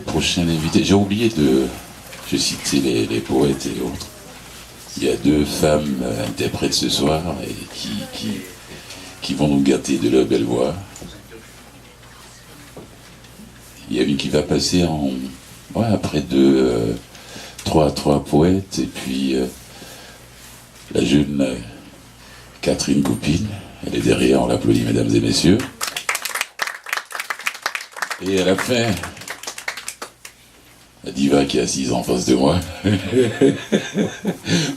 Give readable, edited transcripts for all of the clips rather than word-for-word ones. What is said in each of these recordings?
Prochain invité, j'ai oublié de citer les poètes et autres. Il y a deux femmes interprètes ce soir et qui vont nous gâter de leur belle voix. Il y a une qui va passer après trois poètes, et puis la jeune Catherine Goupine, elle est derrière, on l'applaudit mesdames et messieurs. Et à la fin, la diva qui est assise en face de moi,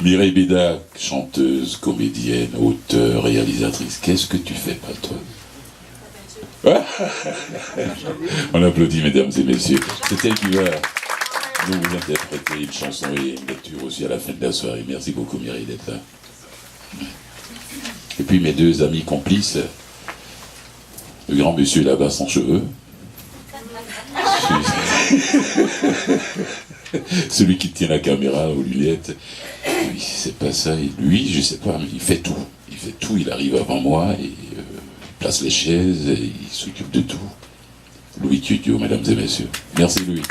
Mireille Béda, chanteuse, comédienne, auteure, réalisatrice. Qu'est-ce que tu fais pas, toi? On applaudit, mesdames et messieurs. C'est elle qui va nous interpréter une chanson et une lecture aussi à la fin de la soirée. Merci beaucoup, Mireille, d'être là. Et puis mes deux amis complices, le grand monsieur là-bas sans cheveux, celui qui tient la caméra aux lunettes, lui c'est pas ça, et lui je sais pas, mais il fait tout, il arrive avant moi et il place les chaises, et il s'occupe de tout. Louis Tudio, mesdames et messieurs. Merci Louis.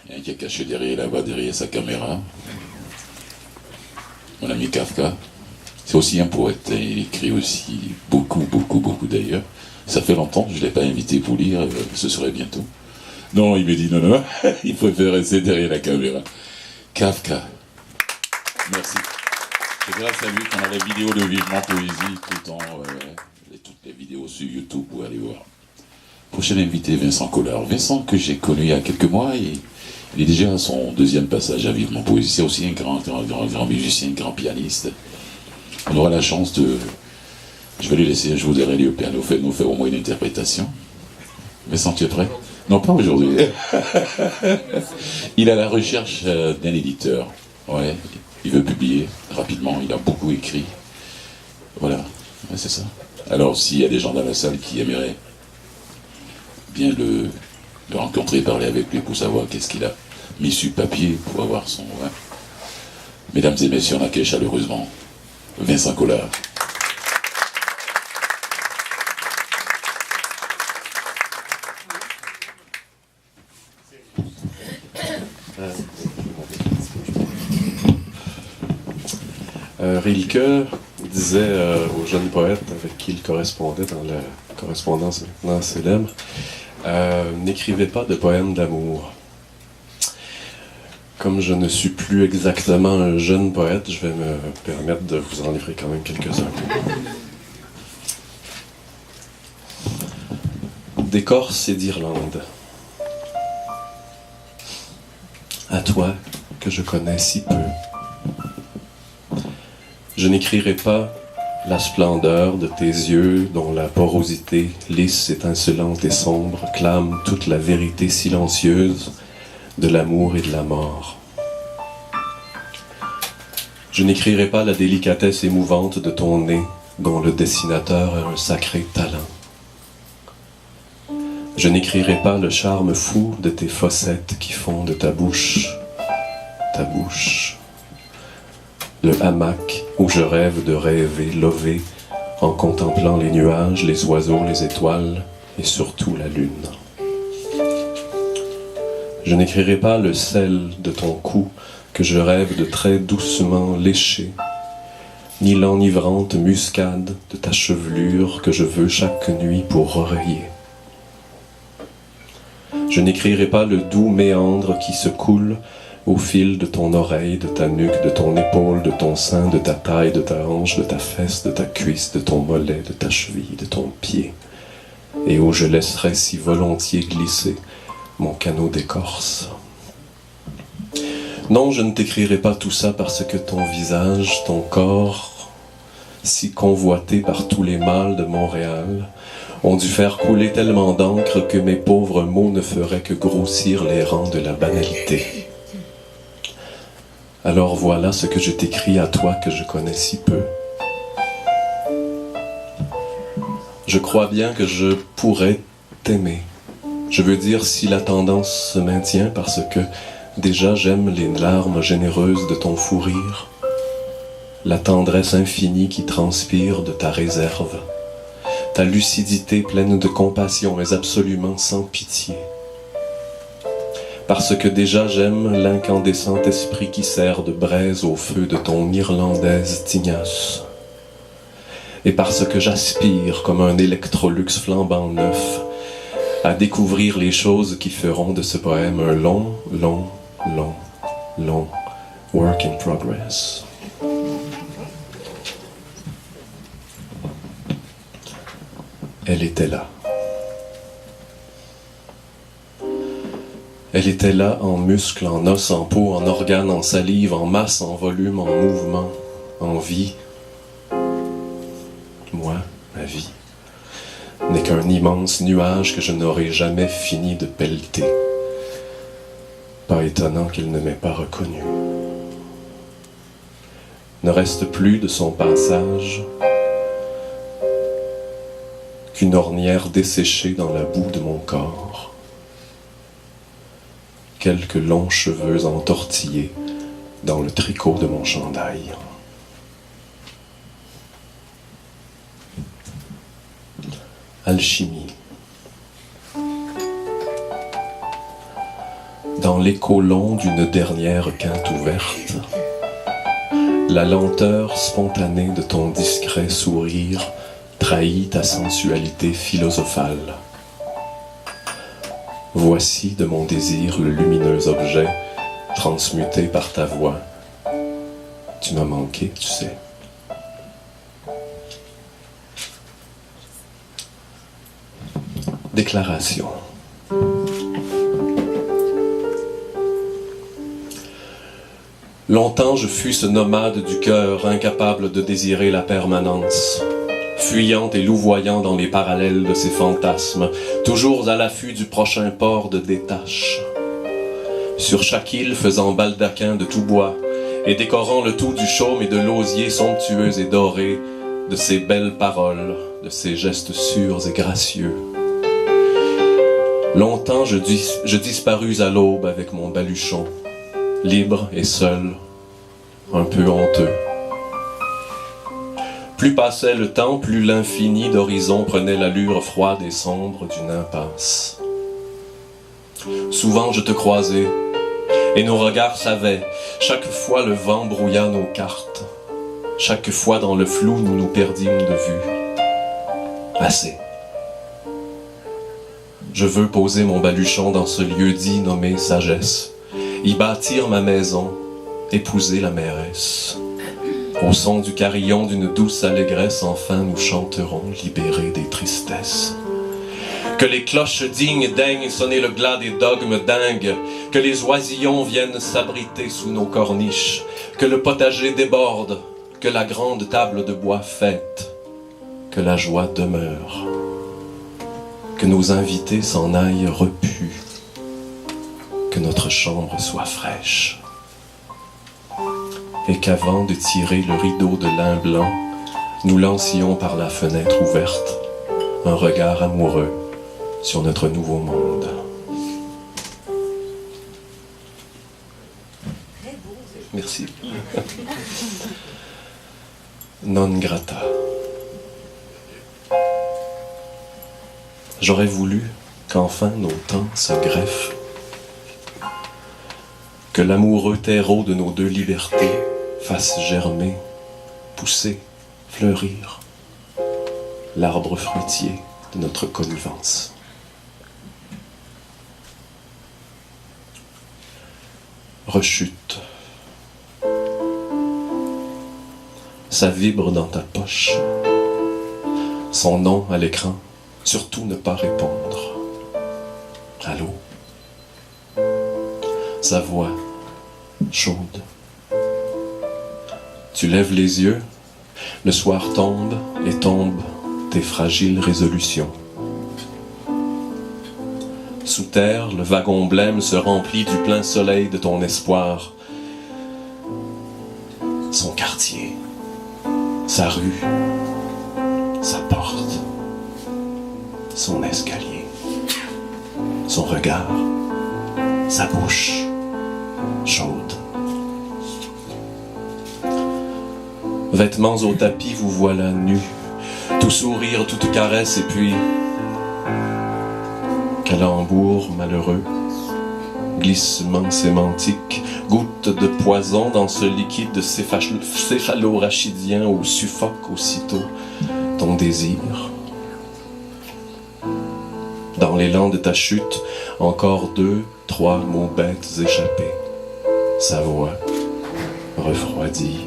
Il y a un qui est caché là-bas derrière sa caméra. Mon ami Kafka, c'est aussi un poète, il écrit aussi beaucoup d'ailleurs. Ça fait longtemps, je ne l'ai pas invité pour lire, ce serait bientôt. Non, il me dit non, il préfère rester derrière la caméra. Kafka, merci. C'est grâce à lui qu'on a les vidéos de Vivement Poésie, toutes les vidéos sur YouTube, pour aller voir. Prochain invité, Vincent Collard. Vincent, que j'ai connu il y a quelques mois, il est déjà à son deuxième passage à Vivement Poésie. C'est aussi un grand musicien, un grand pianiste. On aura la chance de... Je vais lui laisser jouer derrière au piano, nous faire au moins une interprétation. Vincent, tu es prêt? Non, pas aujourd'hui. Il est à la recherche d'un éditeur. Ouais, il veut publier rapidement, il a beaucoup écrit. Voilà, ouais, c'est ça. Alors, s'il y a des gens dans la salle qui aimeraient bien le rencontrer, parler avec lui pour savoir qu'est-ce qu'il a mis sur papier pour avoir son... Ouais. Mesdames et messieurs, on accueille chaleureusement Vincent Collard. Rilke disait aux jeunes poètes avec qui il correspondait dans la correspondance célèbre, n'écrivez pas de poèmes d'amour. Comme je ne suis plus exactement un jeune poète, je vais me permettre de vous en livrer quand même quelques-uns. D'Écorce et d'Irlande. À toi que je connais si peu, je n'écrirai pas la splendeur de tes yeux dont la porosité lisse, étincelante et sombre clame toute la vérité silencieuse de l'amour et de la mort. Je n'écrirai pas la délicatesse émouvante de ton nez dont le dessinateur a un sacré talent. Je n'écrirai pas le charme fou de tes fossettes qui font de ta bouche, le hamac où je rêve de rêver, lové, en contemplant les nuages, les oiseaux, les étoiles et surtout la lune. Je n'écrirai pas le sel de ton cou que je rêve de très doucement lécher, ni l'enivrante muscade de ta chevelure que je veux chaque nuit pour oreiller. Je n'écrirai pas le doux méandre qui se coule au fil de ton oreille, de ta nuque, de ton épaule, de ton sein, de ta taille, de ta hanche, de ta fesse, de ta cuisse, de ton mollet, de ta cheville, de ton pied. et où je laisserais si volontiers glisser mon canot d'écorce. Non, je ne t'écrirai pas tout ça parce que ton visage, ton corps, si convoité par tous les mâles de Montréal, ont dû faire couler tellement d'encre que mes pauvres mots ne feraient que grossir les rangs de la banalité. Alors voilà ce que je t'écris à toi que je connais si peu. Je crois bien que je pourrais t'aimer. Je veux dire si la tendance se maintient parce que déjà j'aime les larmes généreuses de ton fou rire, la tendresse infinie qui transpire de ta réserve, ta lucidité pleine de compassion mais absolument sans pitié. Parce que déjà j'aime l'incandescent esprit qui sert de braise au feu de ton irlandaise tignasse. Et parce que j'aspire comme un Electrolux flambant neuf à découvrir les choses qui feront de ce poème un long work in progress. Elle était là. Elle était là en muscles, en os, en peau, en organes, en salive, en masse, en volume, en mouvement, en vie. Moi, ma vie, n'est qu'un immense nuage que je n'aurai jamais fini de pelleter. Pas étonnant qu'il ne m'ait pas reconnu. Ne reste plus de son passage qu'une ornière desséchée dans la boue de mon corps. Quelques longs cheveux entortillés dans le tricot de mon chandail. Alchimie. Dans l'écho long d'une dernière quinte ouverte, la lenteur spontanée de ton discret sourire trahit ta sensualité philosophale. Voici de mon désir le lumineux objet transmuté par ta voix. Tu m'as manqué, tu sais. Déclaration. Longtemps je fus ce nomade du cœur, incapable de désirer la permanence, fuyant et louvoyant dans les parallèles de ses fantasmes, toujours à l'affût du prochain port de détache. Sur chaque île faisant baldaquin de tout bois, et décorant le tout du chaume et de l'osier somptueux et doré, de ses belles paroles, de ses gestes sûrs et gracieux. Longtemps je disparus à l'aube avec mon baluchon, libre et seul, un peu honteux. Plus passait le temps, plus l'infini d'horizon prenait l'allure froide et sombre d'une impasse. Souvent je te croisais, et nos regards savaient, chaque fois le vent brouilla nos cartes, chaque fois dans le flou nous nous perdîmes de vue. Assez. Je veux poser mon baluchon dans ce lieu dit nommé sagesse, y bâtir ma maison, épouser la mairesse. Au son du carillon d'une douce allégresse, enfin nous chanterons libérés des tristesses. Que les cloches dignes daignent sonner le glas des dogmes dingues, que les oisillons viennent s'abriter sous nos corniches, que le potager déborde, que la grande table de bois fête, que la joie demeure, que nos invités s'en aillent repus, que notre chambre soit fraîche, et qu'avant de tirer le rideau de lin blanc, nous lancions par la fenêtre ouverte un regard amoureux sur notre nouveau monde. Merci. Non grata. J'aurais voulu qu'enfin nos temps se greffent, que l'amoureux terreau de nos deux libertés fasse germer, pousser, fleurir l'arbre fruitier de notre connivence. Rechute. Ça vibre dans ta poche. Son nom à l'écran, Surtout ne pas répondre. Allô? Sa voix chaude. Tu lèves les yeux, le soir tombe et tombent tes fragiles résolutions. Sous terre, le wagon blême se remplit du plein soleil de ton espoir. Son quartier, sa rue, sa porte, son escalier, son regard, sa bouche chaude. Vêtements au tapis, vous voilà nus, tout sourire, toute caresse, et puis calembour malheureux, glissement sémantique, goutte de poison dans ce liquide céphalorachidien où suffoque aussitôt ton désir. Dans l'élan de ta chute, encore 2, 3 mots bêtes échappés. Sa voix refroidie.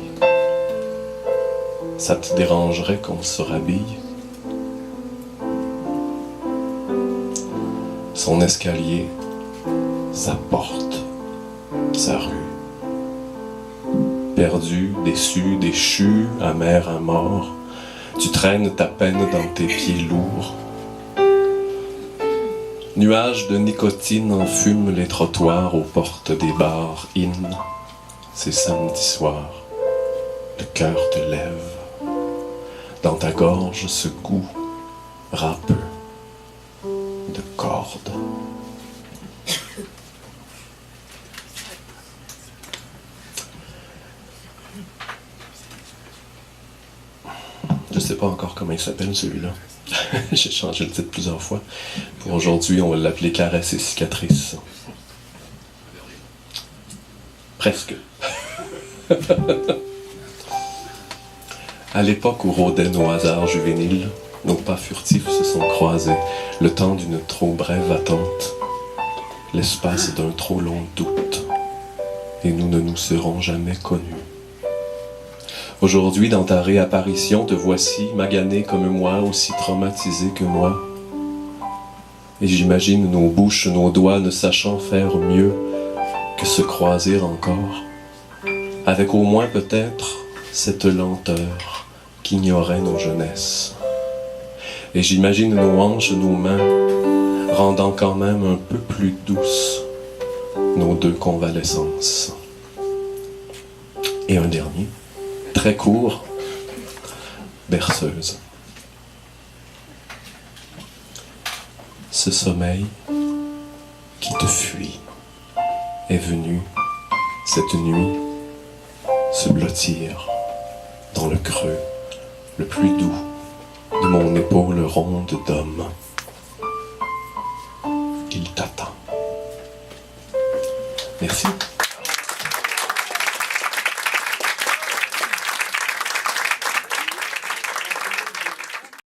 Ça te dérangerait qu'on se rhabille? Son escalier, sa porte, sa rue. Perdu, déçu, déchu, amer à mort, tu traînes ta peine dans tes pieds lourds. Nuages de nicotine enfument les trottoirs aux portes des bars in. C'est samedi soir, le cœur te lève. Dans ta gorge ce goût râpeux de cordes. Je sais pas encore comment il s'appelle celui-là. J'ai changé le titre plusieurs fois. Pour aujourd'hui, on va l'appeler Caresses et cicatrices. Presque. À l'époque où rôdaient nos hasards juvéniles, nos pas furtifs se sont croisés, le temps d'une trop brève attente, l'espace d'un trop long doute, et nous ne nous serons jamais connus. Aujourd'hui, dans ta réapparition, te voici, magané comme moi, aussi traumatisé que moi. Et j'imagine nos bouches, nos doigts ne sachant faire mieux que se croiser encore, avec au moins peut-être cette lenteur qu'ignoraient nos jeunesses. Et j'imagine nos hanches, nos mains, rendant quand même un peu plus douces nos 2 convalescences. Et un dernier, très court, berceuse. Ce sommeil qui te fuit est venu cette nuit se blottir dans le creux le plus doux de mon épaule ronde d'homme. Il t'attend. Merci.